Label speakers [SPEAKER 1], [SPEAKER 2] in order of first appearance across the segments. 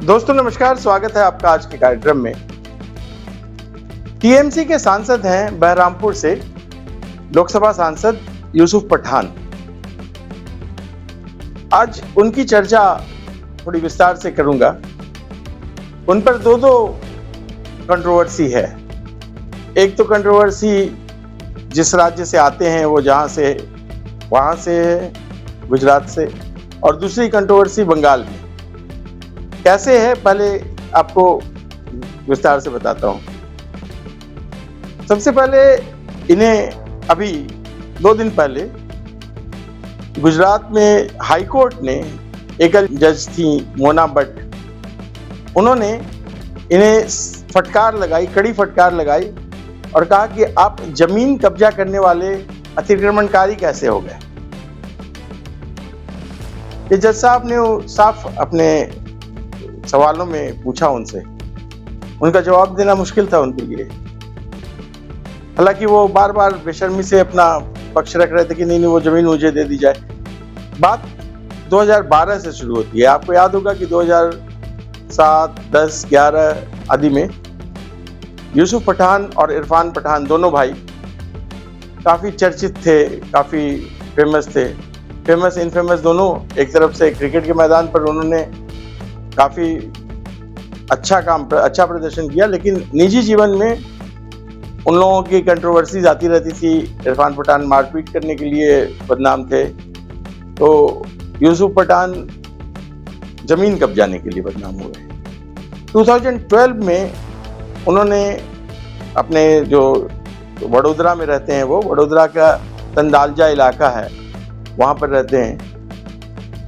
[SPEAKER 1] दोस्तों नमस्कार, स्वागत है आपका आज के कार्यक्रम में। टीएमसी के सांसद हैं बहरामपुर से लोकसभा सांसद यूसुफ पठान। आज उनकी चर्चा थोड़ी विस्तार से करूंगा। उन पर दो कंट्रोवर्सी है। एक तो कंट्रोवर्सी जिस राज्य से आते हैं वो वहां से है, गुजरात से, और दूसरी कंट्रोवर्सी बंगाल में। कैसे है पहले आपको विस्तार से बताता हूं। सबसे पहले इन्हें अभी 2 दिन पहले गुजरात में हाई कोर्ट ने एकल जज थी मोना भट्ट, उन्होंने इन्हें कड़ी फटकार लगाई और कहा कि आप जमीन कब्जा करने वाले अतिक्रमणकारी कैसे हो गए। ये जज साहब ने साफ अपने सवालों में पूछा उनसे, उनका जवाब देना मुश्किल था उनके लिए। हालांकि वो बार बार बेशर्मी से अपना पक्ष रख रहे थे कि नहीं वो जमीन मुझे दे दी जाए। बात 2012 से शुरू होती है। आपको याद होगा कि 2007, 10, 11 आदि में यूसुफ पठान और इरफान पठान दोनों भाई काफी चर्चित थे, काफी फेमस थे। फेमस इनफेमस दोनों। एक तरफ से क्रिकेट के मैदान पर उन्होंने काफी अच्छा प्रदर्शन किया, लेकिन निजी जीवन में उन लोगों की कंट्रोवर्सीज आती रहती थी। इरफान पठान मारपीट करने के लिए बदनाम थे, तो यूसुफ पठान जमीन कब्जाने के लिए बदनाम हुए। 2012 में उन्होंने अपने जो वडोदरा में रहते हैं, वो वडोदरा का तंदालजा इलाका है, वहां पर रहते हैं।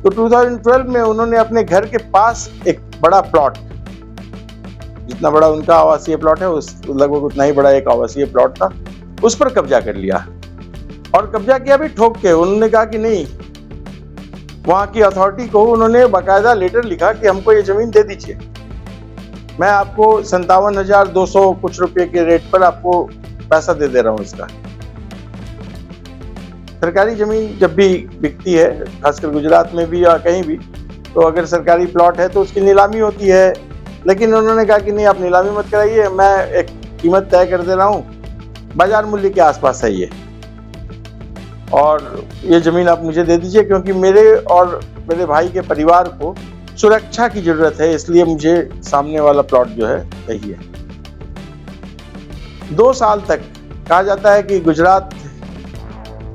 [SPEAKER 1] तो 2012 में उन्होंने अपने घर के पास एक बड़ा प्लॉट, जितना बड़ा उनका आवासीय प्लॉट है उस लगभग उतना ही बड़ा एक आवासीय प्लॉट था, उस पर कब्जा कर लिया। और कब्जा किया भी ठोक के। उन्होंने कहा कि नहीं, वहां की अथॉरिटी को उन्होंने बाकायदा लेटर लिखा कि हमको ये जमीन दे दीजिए, मैं आपको 57,200 कुछ रुपए के रेट पर आपको पैसा दे रहा हूं इसका। सरकारी जमीन जब भी बिकती है, खासकर गुजरात में भी या कहीं भी, तो अगर सरकारी प्लॉट है तो उसकी नीलामी होती है। लेकिन उन्होंने कहा कि नहीं, आप नीलामी मत कराइए, मैं एक कीमत तय कर दे रहा हूँ, बाजार मूल्य के आसपास है ये, और ये जमीन आप मुझे दे दीजिए, क्योंकि मेरे और मेरे भाई के परिवार को सुरक्षा की जरूरत है, इसलिए मुझे सामने वाला प्लॉट जो है चाहिए। 2 साल तक कहा जाता है कि गुजरात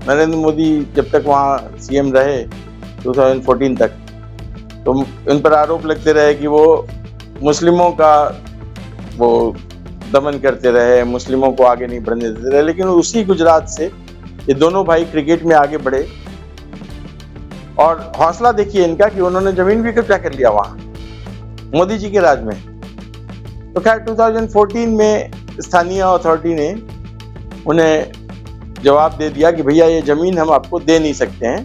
[SPEAKER 1] नरेंद्र मोदी जब तक वहाँ सीएम रहे 2014 तक, तो उन पर आरोप लगते रहे कि वो मुस्लिमों का वो दमन करते रहे, मुस्लिमों को आगे नहीं बढ़ने देते रहे। लेकिन उसी गुजरात से ये दोनों भाई क्रिकेट में आगे बढ़े, और हौसला देखिए इनका कि उन्होंने जमीन भी कब्जा कर लिया वहाँ मोदी जी के राज में। तो खैर 2014 में स्थानीय अथॉरिटी ने उन्हें जवाब दे दिया कि भैया ये जमीन हम आपको दे नहीं सकते हैं,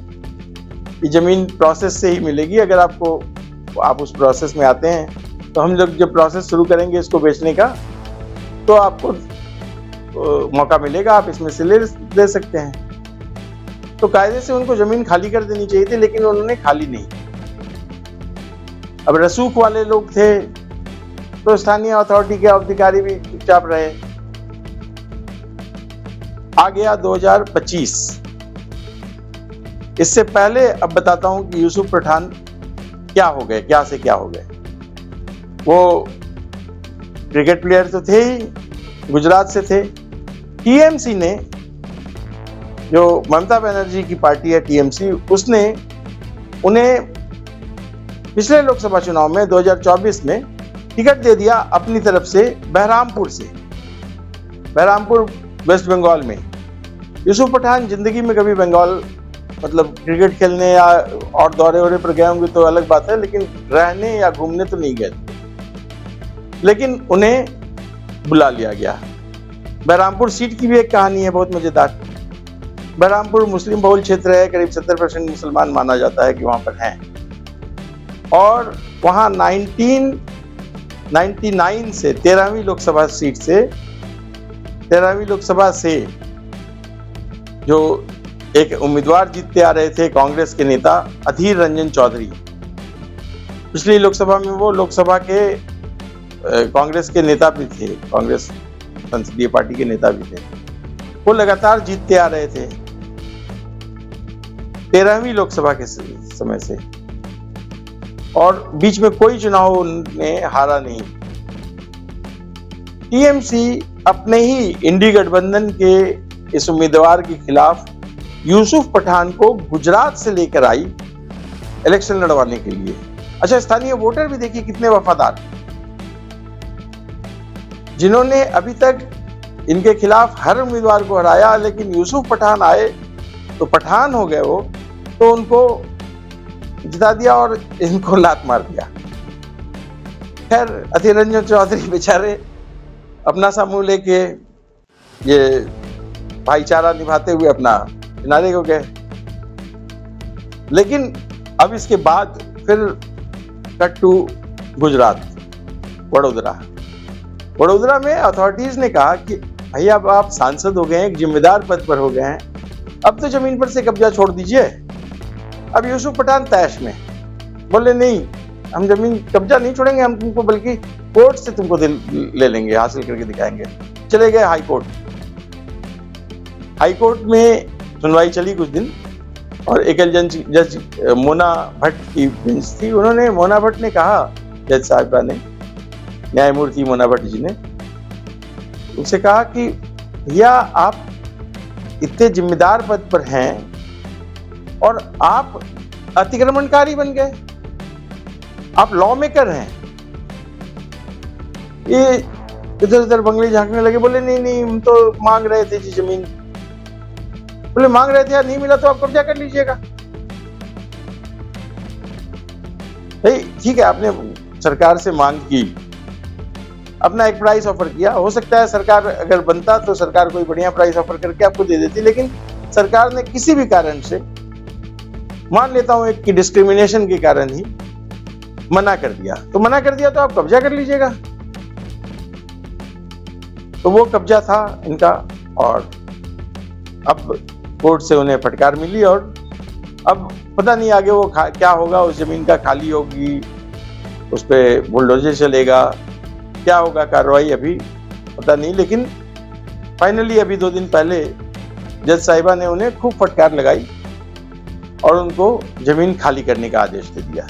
[SPEAKER 1] ये जमीन प्रोसेस से ही मिलेगी। अगर आप उस प्रोसेस में आते हैं तो हम लोग जब प्रोसेस शुरू करेंगे इसको बेचने का, तो आपको मौका मिलेगा, आप इसमें से ले सकते हैं। तो कायदे से उनको जमीन खाली कर देनी चाहिए थी, लेकिन उन्होंने खाली नहीं। अब रसूख वाले लोग थे तो स्थानीय अथॉरिटी के अधिकारी भी चुपचाप रहे। आ गया 2025। इससे पहले अब बताता हूं कि यूसुफ पठान क्या हो गए, क्या से क्या हो गए। वो क्रिकेट प्लेयर तो थे ही, गुजरात से थे। टीएमसी ने, जो ममता बनर्जी की पार्टी है टीएमसी, उसने उन्हें पिछले लोकसभा चुनाव में 2024 में टिकट दे दिया अपनी तरफ से बहरामपुर से। बहरामपुर वेस्ट बंगाल में। यूसुफ पठान जिंदगी में कभी बंगाल मतलब क्रिकेट खेलने या और दौरे पर गए होंगे तो अलग बात है, लेकिन रहने या घूमने तो नहीं गए। लेकिन उन्हें बुला लिया गया। बहरामपुर सीट की भी एक कहानी है बहुत मजेदार। बहरामपुर मुस्लिम बहुल क्षेत्र है, करीब 70% मुसलमान माना जाता है कि वहां पर हैं, और वहां 1999 से 13वीं लोकसभा सीट से 13वीं लोकसभा से जो एक उम्मीदवार जीतते आ रहे थे, कांग्रेस के नेता अधीर रंजन चौधरी, पिछली लोकसभा में वो लोकसभा के कांग्रेस के नेता भी थे, कांग्रेस संसदीय पार्टी के नेता भी थे। वो लगातार जीतते आ रहे थे 13वीं लोकसभा के समय से, और बीच में कोई चुनाव उन्होंने हारा नहीं। टीएमसी अपने ही इंडी गठबंधन के इस उम्मीदवार के खिलाफ यूसुफ पठान को गुजरात से लेकर आई इलेक्शन लड़वाने के लिए। अच्छा, स्थानीय वोटर भी देखिए कितने वफादार, जिन्होंने अभी तक इनके खिलाफ हर उम्मीदवार को हराया, लेकिन यूसुफ पठान आए तो पठान हो गए वो, तो उनको जिता दिया और इनको लात मार दिया। खैर, अधीर रंजन चौधरी बेचारे अपना समूह लेके ये भाईचारा निभाते हुए अपना किनारे को गए। लेकिन अब इसके बाद फिर कट टू गुजरात, वडोदरा में अथॉरिटीज ने कहा कि भैया अब आप सांसद हो गए हैं, एक जिम्मेदार पद पर हो गए हैं, अब तो जमीन पर से कब्जा छोड़ दीजिए। अब यूसुफ पठान तैश में बोले नहीं, हम जमीन कब्जा नहीं छोड़ेंगे, हम तुमको बल्कि कोर्ट से तुमको ले लेंगे, हासिल करके दिखाएंगे। चले गए हाई कोर्ट में सुनवाई चली कुछ दिन, और एकल जज मोना भट्ट की बेंच थी। उन्होंने, मोना भट्ट ने कहा, जज साहिबा ने, न्यायमूर्ति मोना भट्ट जी ने उनसे कहा कि भैया आप इतने जिम्मेदार पद पर हैं और आप अतिक्रमणकारी बन गए, आप लॉ मेकर हैं। ये इधर उधर बंगले झांकने लगे, बोले नहीं हम तो मांग रहे थे जी जमीन। बोले मांग रहे थे यार, नहीं मिला तो आप कब्जा कर लीजिएगा। भाई ठीक है, आपने सरकार से मांग की, अपना एक प्राइस ऑफर किया, हो सकता है सरकार अगर बनता तो सरकार कोई बढ़िया प्राइस ऑफर करके आपको दे देती, लेकिन सरकार ने किसी भी कारण से, मान लेता हूं एक कि डिस्क्रिमिनेशन के कारण ही मना कर दिया, तो मना कर दिया तो आप कब्जा कर लीजिएगा। तो वो कब्जा था इनका, और अब कोर्ट से उन्हें फटकार मिली, और अब पता नहीं आगे वो क्या होगा। उस जमीन का खाली होगी, उस पर बुलडोजर चलेगा, क्या होगा कार्रवाई अभी पता नहीं। लेकिन फाइनली अभी 2 दिन पहले जज साहिबा ने उन्हें खूब फटकार लगाई और उनको जमीन खाली करने का आदेश दे दिया।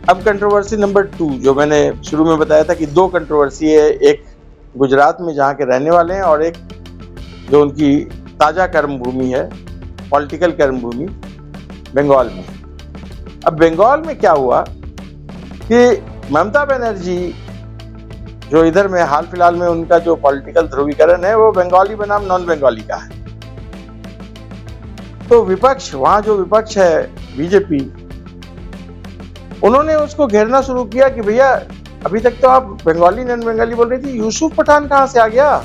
[SPEAKER 1] अब कंट्रोवर्सी नंबर 2, जो मैंने शुरू में बताया था कि 2 कंट्रोवर्सी है, एक गुजरात में जहाँ के रहने वाले हैं, और एक जो उनकी ताजा कर्म भूमि है, पॉलिटिकल कर्म भूमि बंगाल में। अब बंगाल में क्या हुआ कि ममता बनर्जी, जो इधर में हाल फिलहाल में उनका जो पॉलिटिकल ध्रुवीकरण है वो बंगाली बनाम नॉन बंगाली का है, तो विपक्ष, वहां जो विपक्ष है बीजेपी, उन्होंने उसको घेरना शुरू किया कि भैया अभी तक तो आप बंगाली नॉन बंगाली बोल रही थी, यूसुफ पठान कहां से आ गया?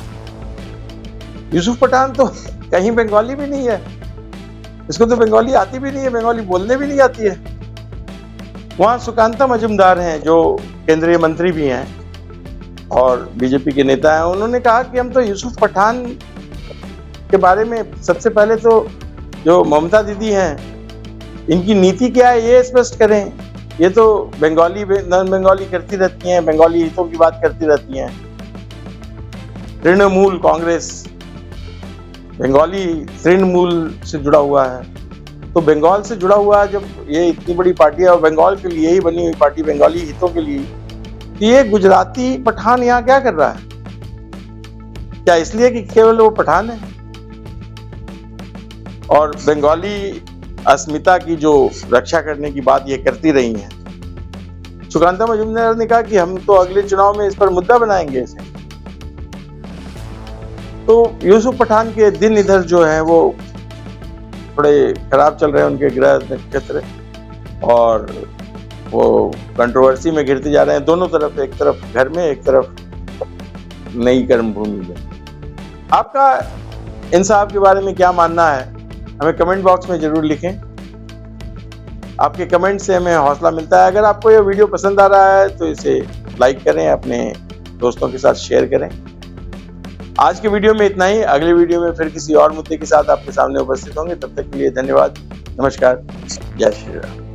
[SPEAKER 1] यूसुफ पठान तो कहीं बंगाली भी नहीं है, इसको तो बंगाली आती भी नहीं है, बंगाली बोलने भी नहीं आती है। वहां सुकांता मजुमदार हैं, जो केंद्रीय मंत्री भी हैं और बीजेपी के नेता हैं, उन्होंने कहा कि हम तो यूसुफ पठान के बारे में सबसे पहले तो जो ममता दीदी हैं, इनकी नीति क्या है ये स्पष्ट करें। ये तो बंगाली नॉन बंगाली करती रहती हैं, बंगाली हितों की बात करती रहती हैं। तृणमूल कांग्रेस बंगाली तृणमूल से जुड़ा हुआ है, तो बंगाल से जुड़ा हुआ है जब ये इतनी बड़ी पार्टी है और बंगाल के लिए ही बनी हुई पार्टी, बंगाली हितों के लिए, तो ये गुजराती पठान यहाँ क्या कर रहा है? क्या इसलिए कि केवल वो पठान है? और बंगाली अस्मिता की जो रक्षा करने की बात ये करती रही हैं। सुकांता मजुमदार ने कहा कि हम तो अगले चुनाव में इस पर मुद्दा बनाएंगे इसे। तो यूसुफ पठान के दिन इधर जो है वो थोड़े खराब चल रहे हैं, उनके ग्रह नक्षत्र, और वो कंट्रोवर्सी में घिरते जा रहे हैं दोनों तरफ, एक तरफ घर में, एक तरफ नई कर्म भूमि में। आपका इन साहब के बारे में क्या मानना है, हमें कमेंट बॉक्स में जरूर लिखें। आपके कमेंट से हमें हौसला मिलता है। अगर आपको ये वीडियो पसंद आ रहा है तो इसे लाइक करें, अपने दोस्तों के साथ शेयर करें। आज के वीडियो में इतना ही। अगले वीडियो में फिर किसी और मुद्दे के साथ आपके सामने उपस्थित होंगे। तब तक के लिए धन्यवाद, नमस्कार, जय श्री राम।